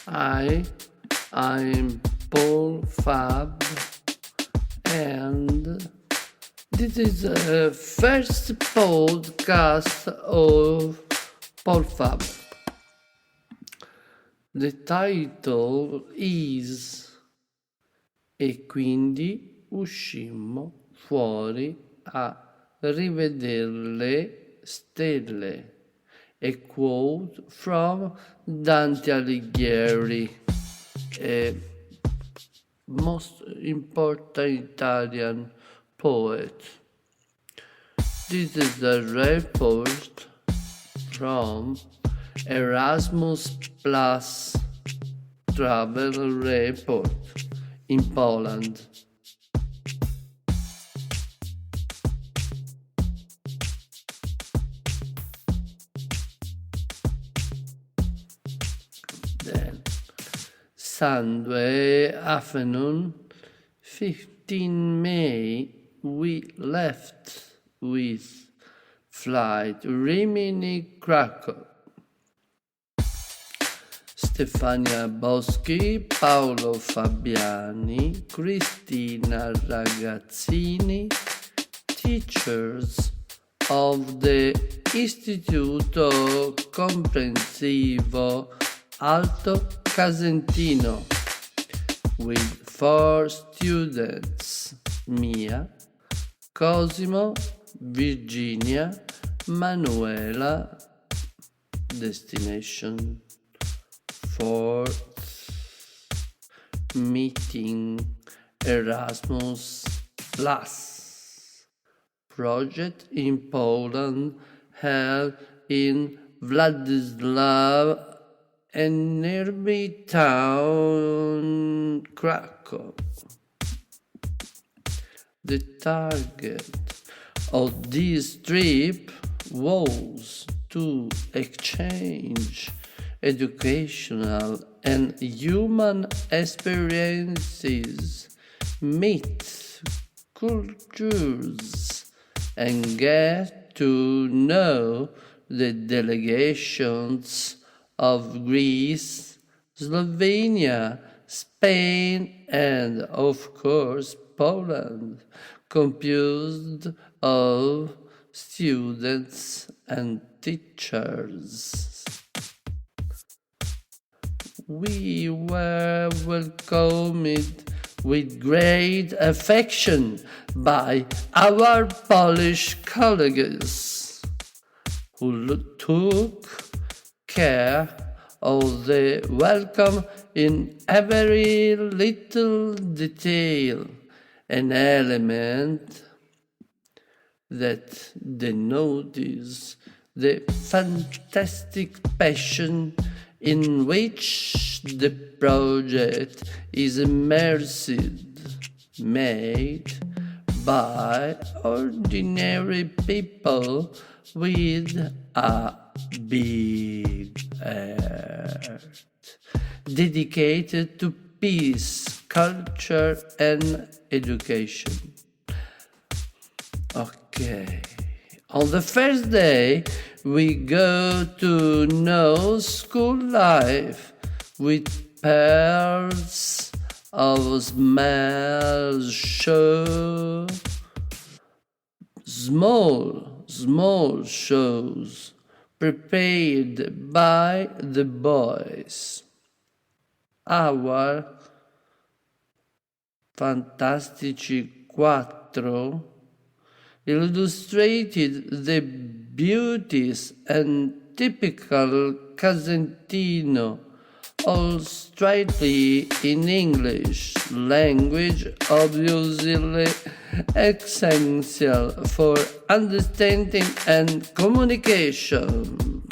Hi, I'm Paul Fab, and this is the first podcast of Paul Fab. The title is E quindi uscimmo fuori a riveder le stelle. A quote from Dante Alighieri, a most important Italian poet. This is a report from Erasmus Plus Travel Report in Poland. Then, Sunday afternoon, 15 May, we left with flight Rimini Krakow. Stefania Boschi, Paolo Fabiani, Cristina Ragazzini, teachers of the Istituto Comprensivo Alto Casentino, with 4 students: Mia, Cosimo, Virginia, Manuela. Destination: 4th meeting Erasmus Plus project in Poland, held in Władysław and nearby town Krakow. The target of this trip was to exchange educational and human experiences, meet cultures, and get to know the delegations of Greece, Slovenia, Spain, and of course Poland, composed of students and teachers. We were welcomed with great affection by our Polish colleagues, who took care of the welcome in every little detail, an element that denotes the fantastic passion in which the project is immersed, made by ordinary people with a big heart, dedicated to peace, culture, and education. Okay. On the first day, we go to know school life with pairs of small shows prepared by the boys. Our fantastici quattro illustrated the beauties and typical Casentino, all strictly in English, language obviously essential for understanding and communication.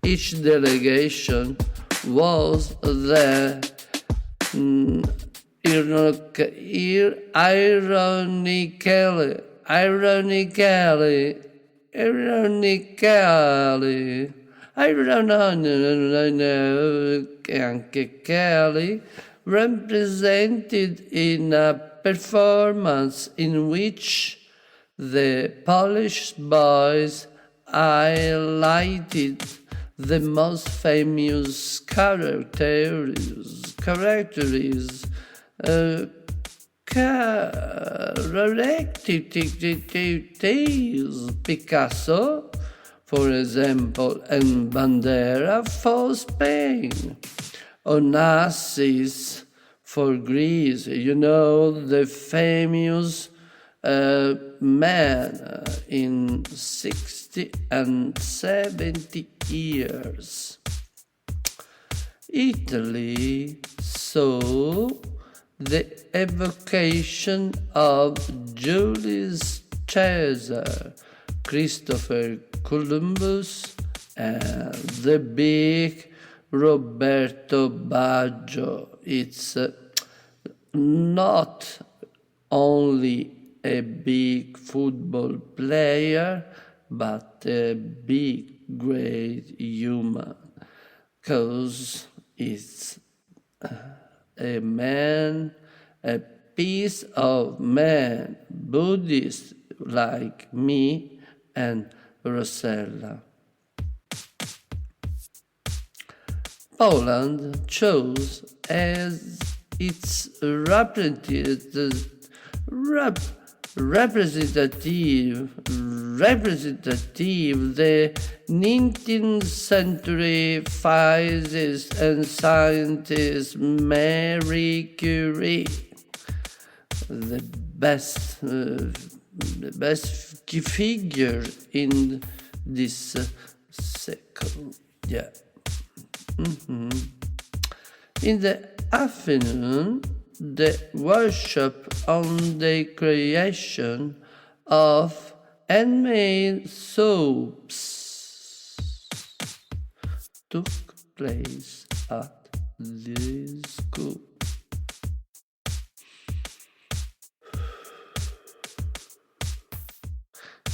Each delegation was the ironically represented in a performance in which the Polish boys highlighted the most famous characters Picasso, for example, and Bandera for Spain, Onassis for Greece. You know, the famous man in 60 and 70 years. Italy saw the evocation of Julius Caesar, Christopher Columbus, and the big Roberto Baggio. It's not only a big football player, but a big, great human, because it's a man, a piece of man, Buddhist like me and Rosella. Poland chose as its representative the 19th century physicist and scientist Marie Curie, the best figure in this second. Yeah. In the afternoon, the worship on the creation of handmade soaps took place at this school.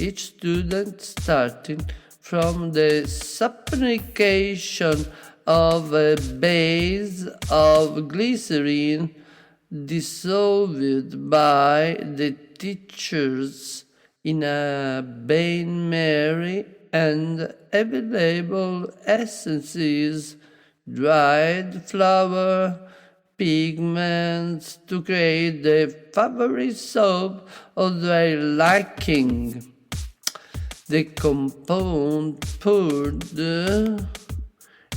Each student, starting from the application of a base of glycerin dissolved by the teachers in a bain-marie and available essences, dried flour, pigments to create the favorite soap of their liking. The compound poured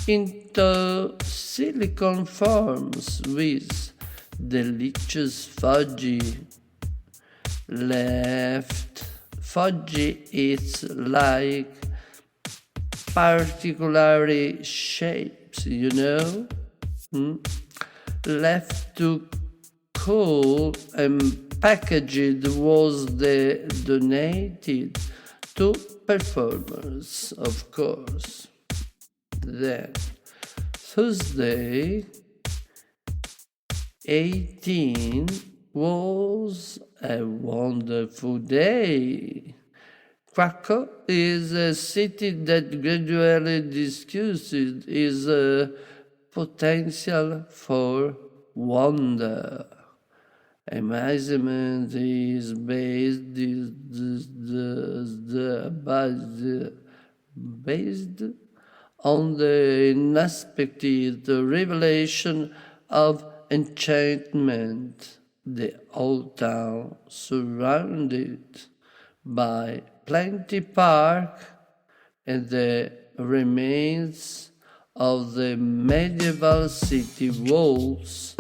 into silicone forms with delicious fudgy left. Fudgy is like particular shapes, you know, left to cool and packaged was the donated to performers, of course. Then, Thursday, 18 was a wonderful day. Krakow is a city that gradually discusses its potential for wonder. Amazement is based on the unexpected revelation of enchantment. The old town, surrounded by plenty park and the remains of the medieval city walls,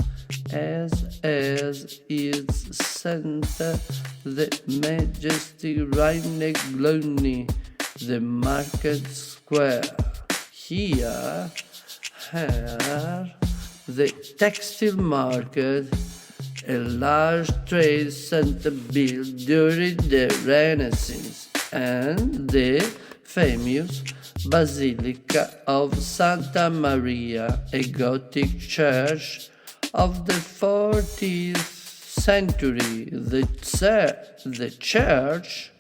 as its center the majestic Rhine-Glony, the market square. Here, the textile market, a large trade center built during the Renaissance, and the famous Basilica of Santa Maria, a Gothic church of the 14th century. The church.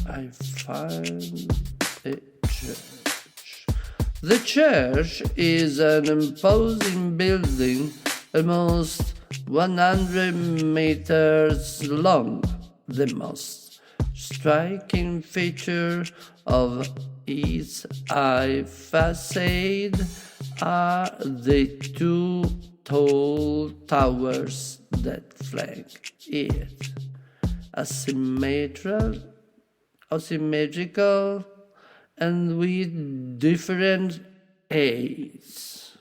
I find a church. The church is an imposing building, almost 100 meters long, the most striking feature of its high facade are the two tall towers that flank it, asymmetrical and with different aids.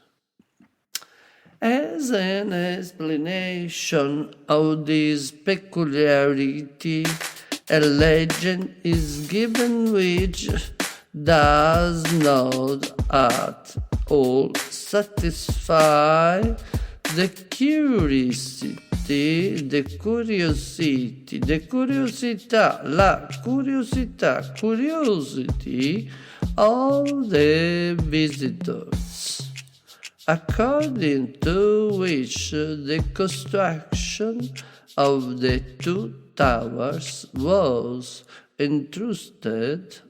As an explanation of this peculiarity, a legend is given which does not at all satisfy the curiosity of the visitors, according to which the construction of the two towers was entrusted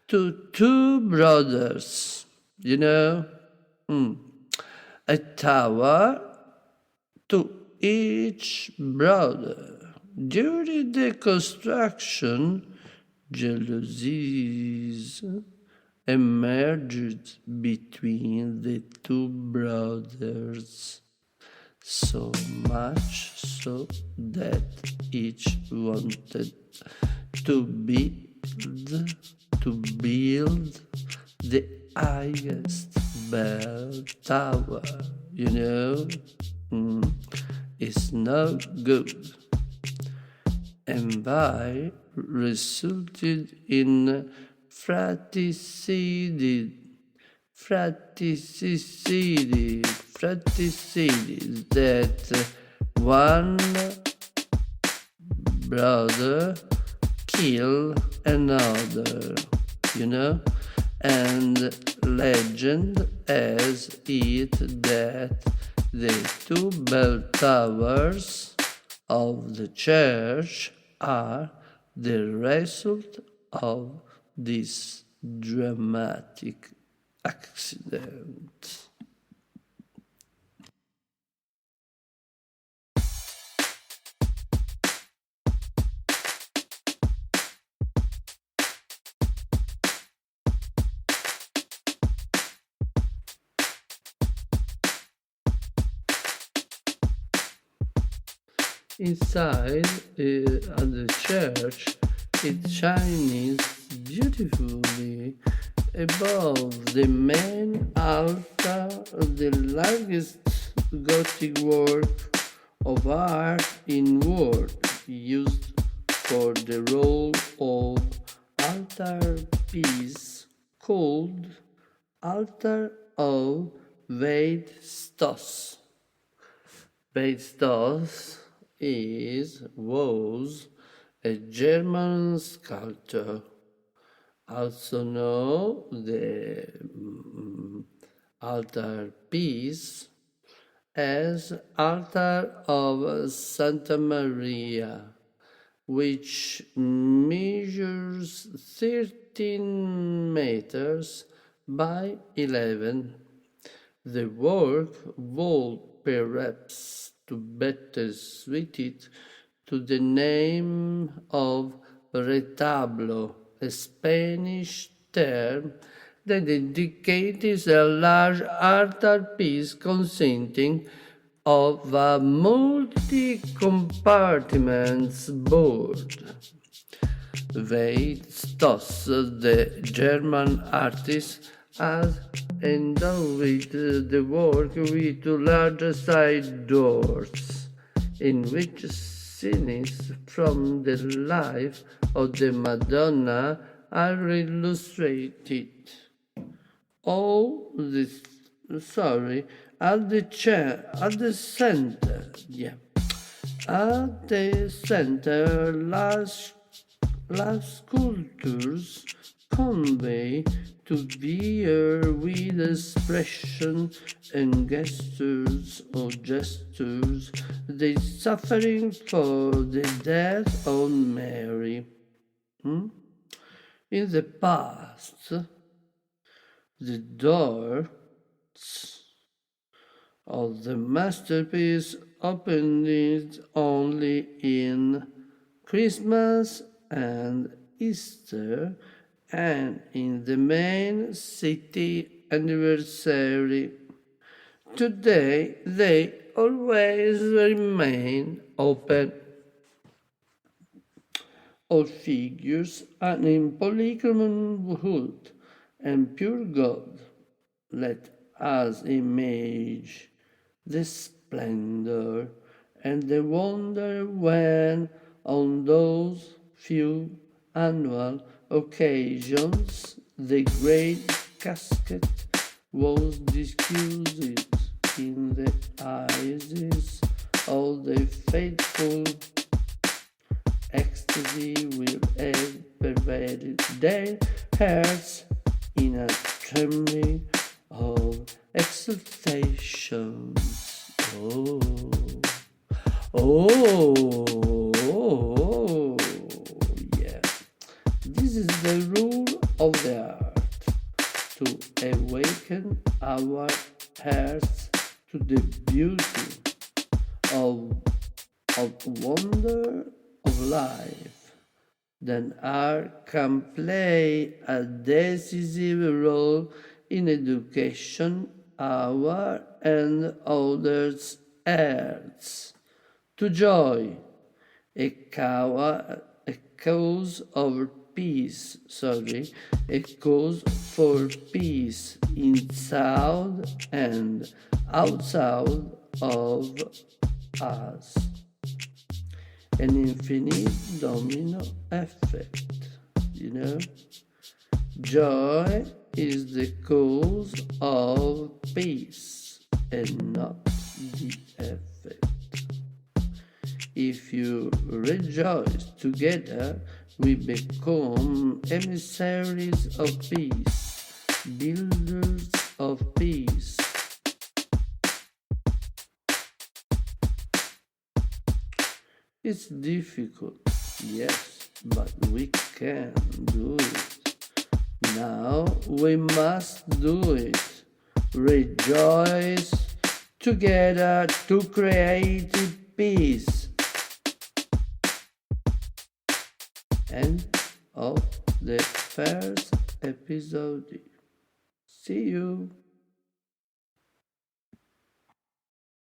to two brothers, a tower to each brother. During the construction, jealousies emerged between the two brothers, so much so that each wanted to build the highest bell tower. It's no good. Envy resulted in fratricide that one brother kill another, and legend has it that the two bell towers of the church are the result of this dramatic accident. Inside at the church, it shines beautifully above the main altar, the largest Gothic work of art in world used for the role of altar piece, called Altar of Weistos. Weistos was a German sculptor, also known the altar piece as Altar of Santa Maria, which measures 13 meters by 11. The work was perhaps to better suited to the name of retablo, a Spanish term that indicates a large altar piece consisting of a multi-compartments board. Weistos, the German artist, has endowed the work with two large side doors, in which scenes from the life of the Madonna are illustrated. At the center, large sculptures convey to viewer with expression and gestures the suffering for the death of Mary. In the past, the doors of the masterpiece opened it only in Christmas and Easter and in the main city anniversary. Today they always remain open. All figures are in polychrome wood and pure gold. Let us image the splendor and the wonder when, on those few annual occasions, the great casket was discussed in the eyes of the faithful. Ecstasy will have pervaded their hearts in a trembling of exultation. Oh, oh, yeah. This is the rule of the art, to awaken our hearts to the beauty of wonder of life. Then art can play a decisive role in education our and others' hearts to joy, a cause of peace, a cause for peace inside and outside of us. An infinite domino effect, Joy is the cause of peace and not the effect. If you rejoice together, we become emissaries of peace, builders of peace. It's difficult, yes, but we can do it. Now we must do it. Rejoice together to create peace. End of the first episode. See you.